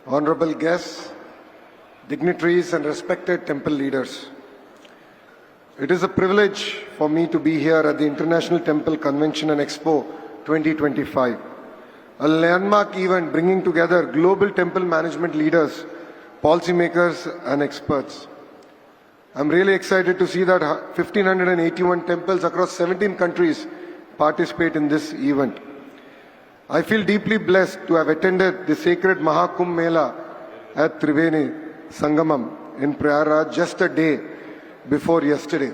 honorable guests, dignitaries and respected temple leaders. It is a privilege for me to be here at the International Temple Convention and Expo 2025, a landmark event bringing together global temple management leaders, policymakers and experts. I'm really excited to see that 1,581 temples across 17 countries participate in this event. I feel deeply blessed to have attended the sacred Mahakumbh Mela at Triveni Sangamam in Prayaraj just a day before yesterday.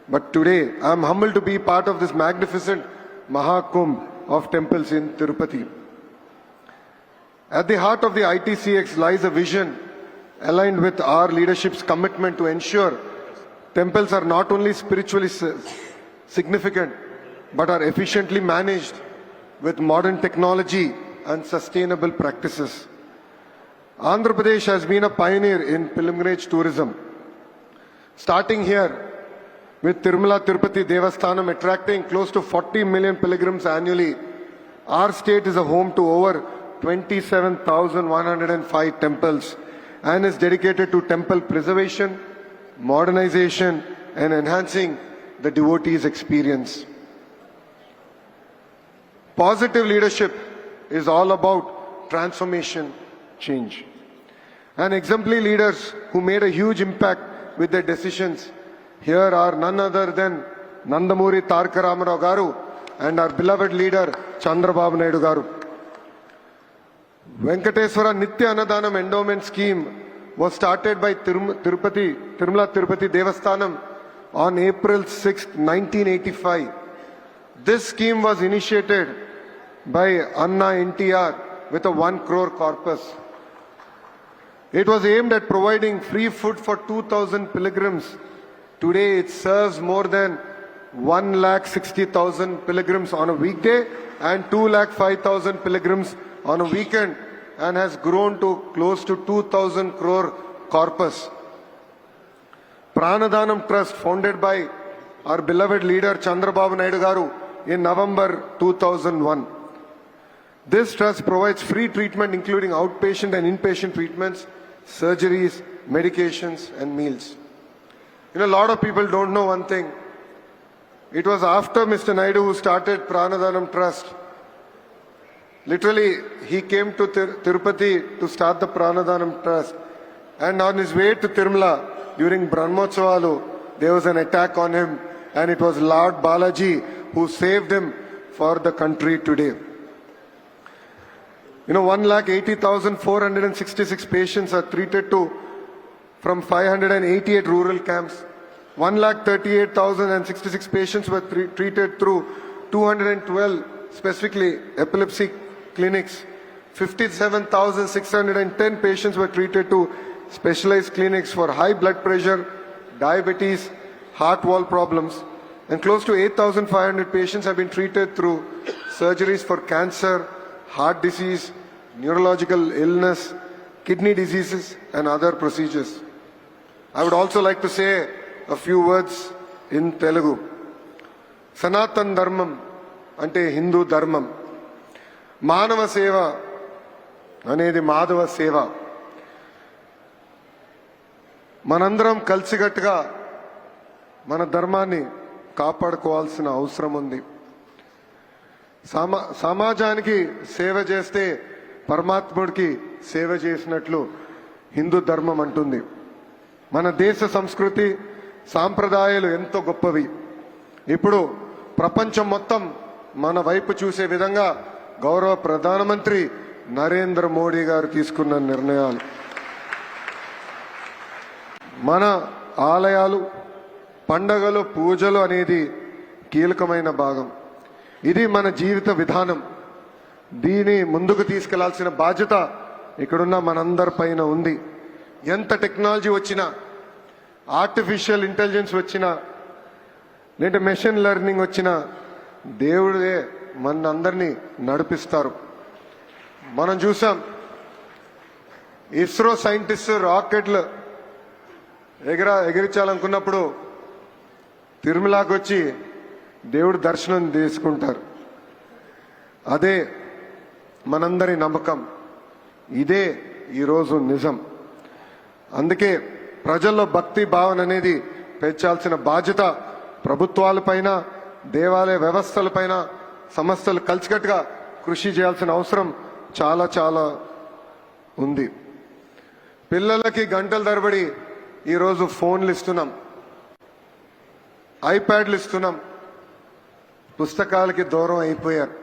But today, I am humbled to be part of this magnificent Mahakumbh of temples in Tirupati. At the heart of the ITCX lies a vision aligned with our leadership's commitment to ensure temples are not only spiritually significant, but are efficiently managed with modern technology and sustainable practices. Andhra Pradesh has been a pioneer in pilgrimage tourism, starting here with Tirumala Tirupati Devasthanam attracting close to 40 million pilgrims annually. Our state is a home to over 27,105 temples and is dedicated to temple preservation, modernization and enhancing the devotees' experience. Positive leadership is all about transformation, change. And exemplary leaders who made a huge impact with their decisions here are none other than Nandamuri Tarka Ramarao Garu and our beloved leader Chandrababu Naidu Garu. Venkateswara Nitya Annadanam Endowment Scheme was started by Tirumala Tirupati Devasthanam on April 6, 1985. This scheme was initiated by Anna NTR with a 1 crore corpus. It was aimed at providing free food for 2,000 pilgrims. Today it serves more than 1,60,000 pilgrims on a weekday and 2,05,000 pilgrims on a weekend and has grown to close to 2,000 crore corpus. Pranadhanam Trust, founded by our beloved leader Chandrababu Naidu Garu in November 2001. This trust provides free treatment including outpatient and inpatient treatments, surgeries, medications and meals. A lot of people don't know one thing. It was after Mr. Naidu who started Pranadhanam Trust. Literally, he came to Tirupati to start the Pranadhanam Trust. And on his way to Tirumala, during Brahmotsavalu, there was an attack on him. And it was Lord Balaji who saved him for the country today. 1,80,466 patients are treated from 588 rural camps. 1,38,066 patients were treated through 212 specifically epilepsy clinics. 57,610 patients were treated to specialized clinics for high blood pressure, diabetes, heart wall problems, and close to 8,500 patients have been treated through surgeries for cancer, heart disease, neurological illness, kidney diseases, and other procedures. I would also like to say a few words in Telugu. Sanatan Dharmam ante Hindu Dharmam. Manava Seva anedi Madhava Seva. మనందరం కలిసికట్టుగా మన ధర్మాన్ని కాపాడుకోవాల్సిన అవసరం ఉంది. సమాజానికి సేవ చేస్తే పరమాత్ముడికి సేవ చేసినట్లు హిందూ ధర్మం అంటుంది. మన దేశ సంస్కృతి సాంప్రదాయాలు ఎంతో గొప్పవి. ఇప్పుడు ప్రపంచం మొత్తం మన వైపు చూసే విధంగా గౌరవ ప్రధానమంత్రి నరేంద్ర మోడీ గారు తీసుకున్న నిర్ణయాలు. మన ఆలయాలు, పండగలు, పూజలు అనేది కీలకమైన భాగం. ఇది మన జీవిత విధానం. దీని ముందుకు తీసుకెళ్లాల్సిన బాధ్యత ఇక్కడున్న మనందరి పైన ఉంది. ఎంత టెక్నాలజీ వచ్చినా, ఆర్టిఫిషియల్ ఇంటెలిజెన్స్ వచ్చినా, లేదంటే మెషిన్ లెర్నింగ్ వచ్చినా దేవుడే మనందరినీ నడిపిస్తారు. మనం చూసాం ఇస్రో సైంటిస్ట్ రాకెట్లు ఎగిరించాలనుకున్నప్పుడు తిరుమలకి వచ్చి దేవుడి దర్శనం తీసుకుంటారు. అదే మనందరి నమ్మకం. ఇదే ఈరోజు నిజం. అందుకే ప్రజల్లో భక్తి భావన అనేది పెంచాల్సిన బాధ్యత ప్రభుత్వాలపైన, దేవాలయ వ్యవస్థలపైన, సంస్థలు కలిసికట్టుగా కృషి చేయాల్సిన అవసరం చాలా చాలా ఉంది. పిల్లలకి గంటల తరబడి ఈరోజు ఫోన్లు ఇస్తున్నాం, ఐప్యాడ్లు ఇస్తున్నాం, పుస్తకాలకి దూరం అయిపోయారు.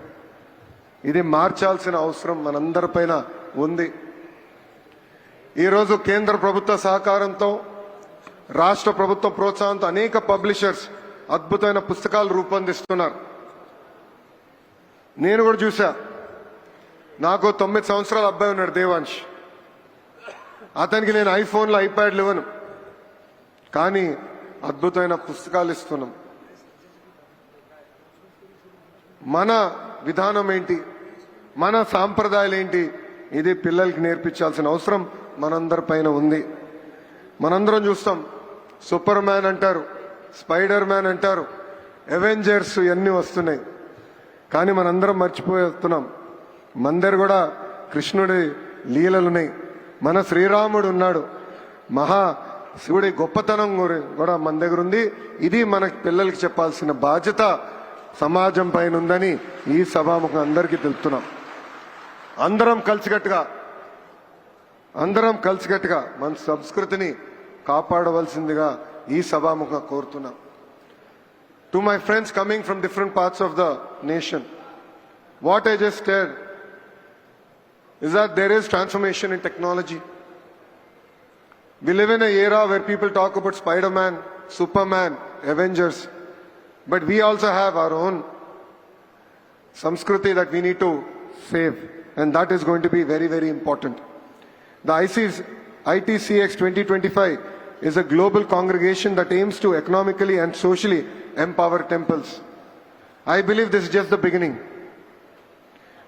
ఇది మార్చాల్సిన అవసరం మనందరిపైన ఉంది. ఈరోజు కేంద్ర ప్రభుత్వ సహకారంతో, రాష్ట్ర ప్రభుత్వ ప్రోత్సాహంతో అనేక పబ్లిషర్స్ అద్భుతమైన పుస్తకాలు రూపొందిస్తున్నారు. నేను కూడా చూసా. నాకు 9 సంవత్సరాల అబ్బాయి ఉన్నాడు, దేవాంశ్. అతనికి నేను ఐఫోన్లు, ఐప్యాడ్లు ఇవ్వను, కానీ అద్భుతమైన పుస్తకాలు ఇస్తున్నాం. మన విధానం ఏంటి, మన సాంప్రదాయాలు ఏంటి, ఇది పిల్లలకి నేర్పించాల్సిన అవసరం మనందరిపైన ఉంది. మనందరం చూస్తాం, సూపర్ మ్యాన్ అంటారు, స్పైడర్ మ్యాన్ అంటారు, అవెంజర్స్ ఇవన్నీ వస్తున్నాయి. కానీ మనందరం మర్చిపోతున్నాం, మన దగ్గర కూడా కృష్ణుడి లీలలున్నాయి, మన శ్రీరాముడు ఉన్నాడు, మహా శివుడి గొప్పతనం కూడా మన దగ్గర ఉంది. ఇది మన పిల్లలకి చెప్పాల్సిన బాధ్యత సమాజం పైన ఉందని ఈ సభాముఖం అందరికీ తెలుపుతున్నాం. అందరం కలిసికట్టుగా మన సంస్కృతిని కాపాడవలసిందిగా ఈ సభాముఖం కోరుతున్నాం. To my friends coming from different parts of the nation, what I just said is that there is transformation in technology. We live in an era where people talk about Spider-Man, Superman, Avengers, but we also have our own Samskriti that we need to save, and that is going to be very, very important. The ITCX 2025 is a global congregation that aims to economically and socially empower temples. I believe this is just the beginning.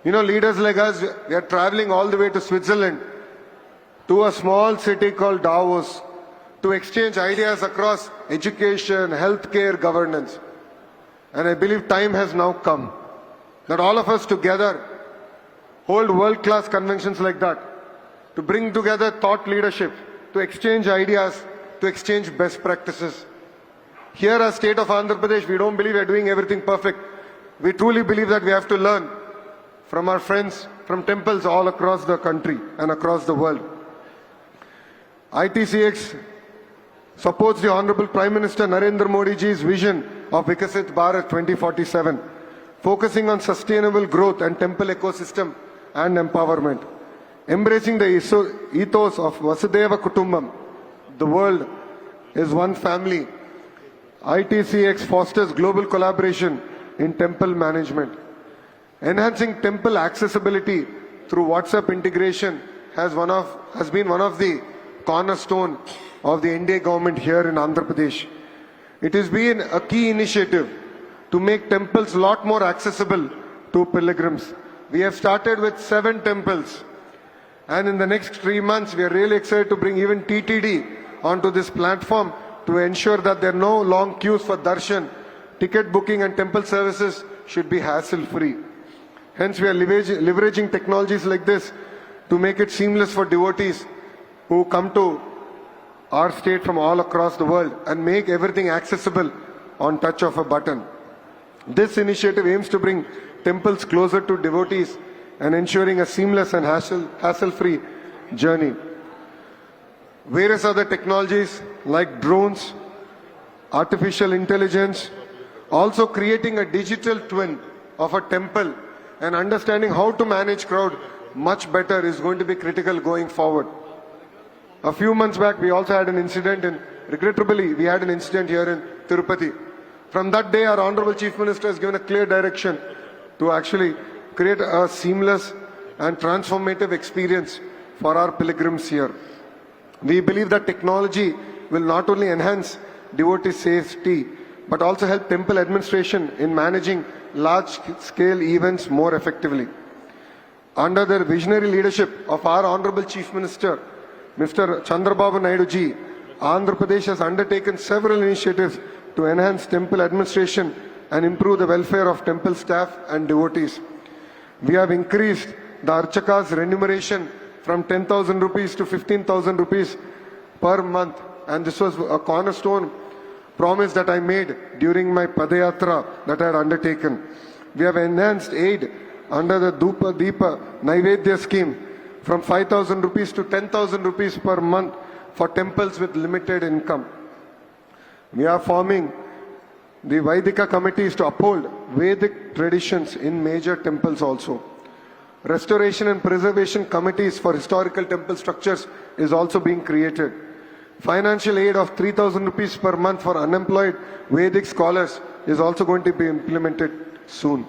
You know, leaders like us, we are traveling all the way to Switzerland, to a small city called Davos, to exchange ideas across education, healthcare, governance. And I believe time has now come that all of us together hold world-class conventions like that, to bring together thought leadership, to exchange ideas, to exchange best practices. Here as state of Andhra Pradesh, we don't believe we are doing everything perfect. We truly believe that we have to learn from our friends, from temples all across the country and across the world. ITCX supports the Honorable Prime Minister Narendra Modi ji's vision of Vikasit Bharat 2047, focusing on sustainable growth and temple ecosystem and empowerment. Embracing the ethos of Vasudeva Kutumbam, the world is one family, ITCX fosters global collaboration in temple management. Enhancing temple accessibility through WhatsApp integration has been one of the cornerstone of the NDA government here in Andhra Pradesh. It has been a key initiative to make temples a lot more accessible to pilgrims. We have started with 7 temples, and in the next 3 months we are really excited to bring even TTD onto this platform to ensure that there are no long queues for darshan. Ticket booking and temple services should be hassle-free. Hence, we are leveraging technologies like this to make it seamless for devotees who come to our state from all across the world and make everything accessible on touch of a button. This initiative aims to bring temples closer to devotees and ensuring a seamless and hassle-free journey. Various other technologies like drones, artificial intelligence, also creating a digital twin of a temple and understanding how to manage crowd much better is going to be critical going forward. A few months back, we also had an incident, and regrettably, we had an incident here in Tirupati. From that day, our Honorable Chief Minister has given a clear direction to actually create a seamless and transformative experience for our pilgrims here. We believe that technology will not only enhance devotee safety, but also help temple administration in managing large-scale events more effectively. Under the visionary leadership of our Honorable Chief Minister, Mr. Chandrababu Naidu ji, Andhra Pradesh has undertaken several initiatives to enhance temple administration and improve the welfare of temple staff and devotees. We have increased the Archaka's remuneration from 10,000 rupees to 15,000 rupees per month. And this was a cornerstone promise that I made during my Padayatra that I had undertaken. We have enhanced aid under the Dhupa Deepa Naivedya scheme from 5,000 rupees to 10,000 rupees per month for temples with limited income. We are forming the Vaidika committees to uphold Vedic traditions in major temples also. Restoration and preservation committees for historical temple structures is also being created. Financial aid of 3,000 rupees per month for unemployed Vedic scholars is also going to be implemented soon.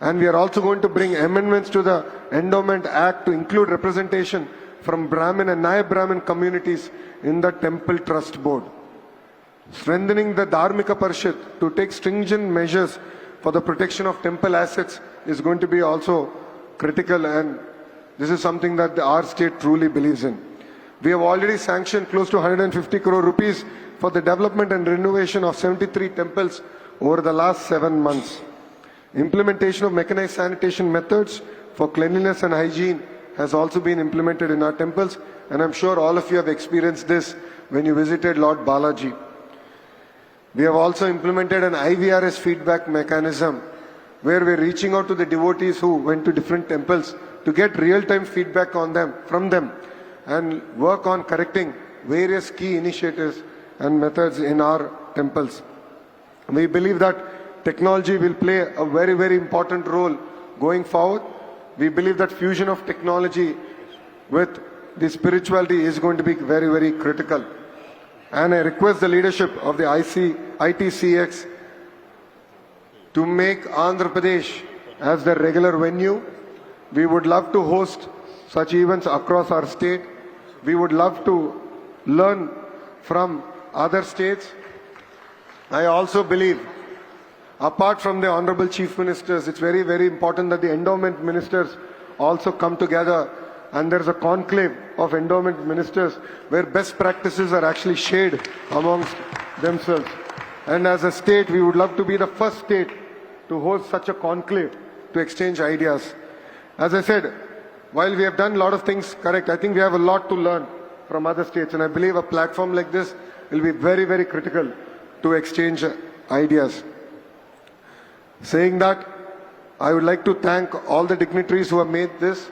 And we are also going to bring amendments to the Endowment Act to include representation from Brahmin and Nayab Brahmin communities in the Temple Trust Board. Strengthening the Dharmika Parishad to take stringent measures for the protection of temple assets is going to be also critical, and this is something that our state truly believes in. We have already sanctioned close to 150 crore rupees for the development and renovation of 73 temples over the last 7 months. Implementation of mechanized sanitation methods for cleanliness and hygiene has also been implemented in our temples, and I'm sure all of you have experienced this when you visited Lord Balaji. We have also implemented an IVRS feedback mechanism where we're reaching out to the devotees who went to different temples to get real-time feedback on them, from them, and work on correcting various key initiatives and methods in our temples. We believe that technology will play a very, very important role going forward. We believe that fusion of technology with the spirituality is going to be very, very critical. And I request the leadership of the ITCX to make Andhra Pradesh as the regular venue. We would love to host such events across our state. We would love to learn from other states. I also believe, apart from the Honorable Chief Ministers, it's very, very important that the endowment ministers also come together, and there's a conclave of endowment ministers where best practices are actually shared amongst themselves. And as a state, we would love to be the first state to host such a conclave to exchange ideas. As I said, while we have done a lot of things correct, I think we have a lot to learn from other states, and I believe a platform like this will be very, very critical to exchange ideas. Saying that, I would like to thank all the dignitaries who have made this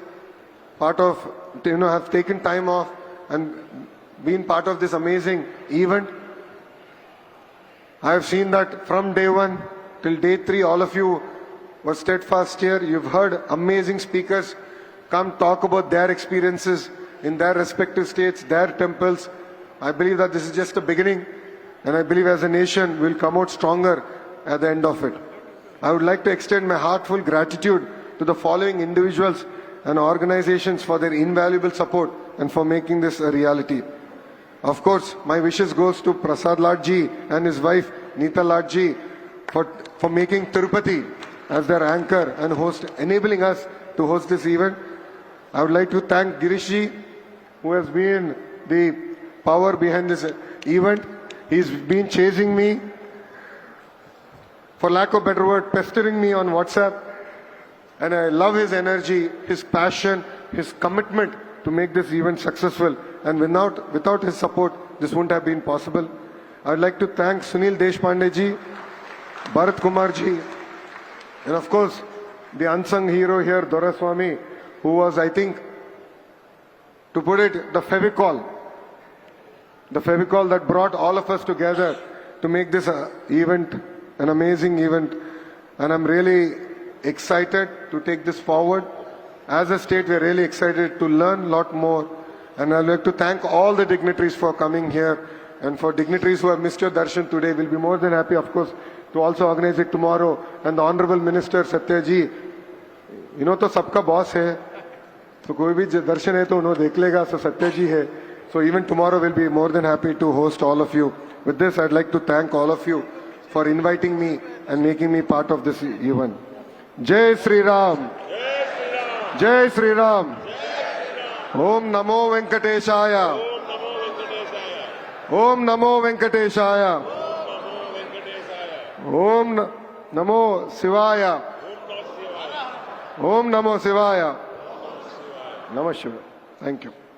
part of, have taken time off and been part of this amazing event. I have seen that from day 1 till day 3, all of you were steadfast here. You've heard amazing speakers come talk about their experiences in their respective states, their temples. I believe that this is just a beginning, and I believe as a nation we'll come out stronger at the end of it. I would like to extend my heartfelt gratitude to the following individuals and organizations for their invaluable support and for making this a reality. Of course, my wishes goes to Prasad Lad ji and his wife Neeta Lad ji for making Tirupati as their anchor and host, enabling us to host this event. I would like to thank Girish ji, who has been the power behind this event. He's been chasing me, for lack of a better word, pestering me on WhatsApp. And I love his energy, his passion, his commitment to make this event successful. And without his support, this wouldn't have been possible. I'd like to thank Sunil Deshpande ji, Bharat Kumar ji, and of course, the unsung hero here, Doraswamy, who was, I think, to put it, the Fevicol that brought all of us together to make this event an amazing event. And I'm really excited to take this forward. As a state, we're really excited to learn a lot more. And I'd like to thank all the dignitaries for coming here. And for dignitaries who have missed your darshan today, we'll be more than happy, of course, to also organize it tomorrow. And the Honorable Minister Satya ji, तो सबका boss है. So कोई भी दर्शन है तो उन्होंने देख लेगा. So Satya ji है. So even tomorrow we'll be more than happy to host all of you. With this, I'd like to thank all of you for inviting me and making me part of this event. Jai Sri Ram. Jai Sri Ram. Om Namo Venkateshaya. Om Namo Venkateshaya. Om Namo Shivaya. Om Namo Shivaya. Namah Shivaya. Thank you.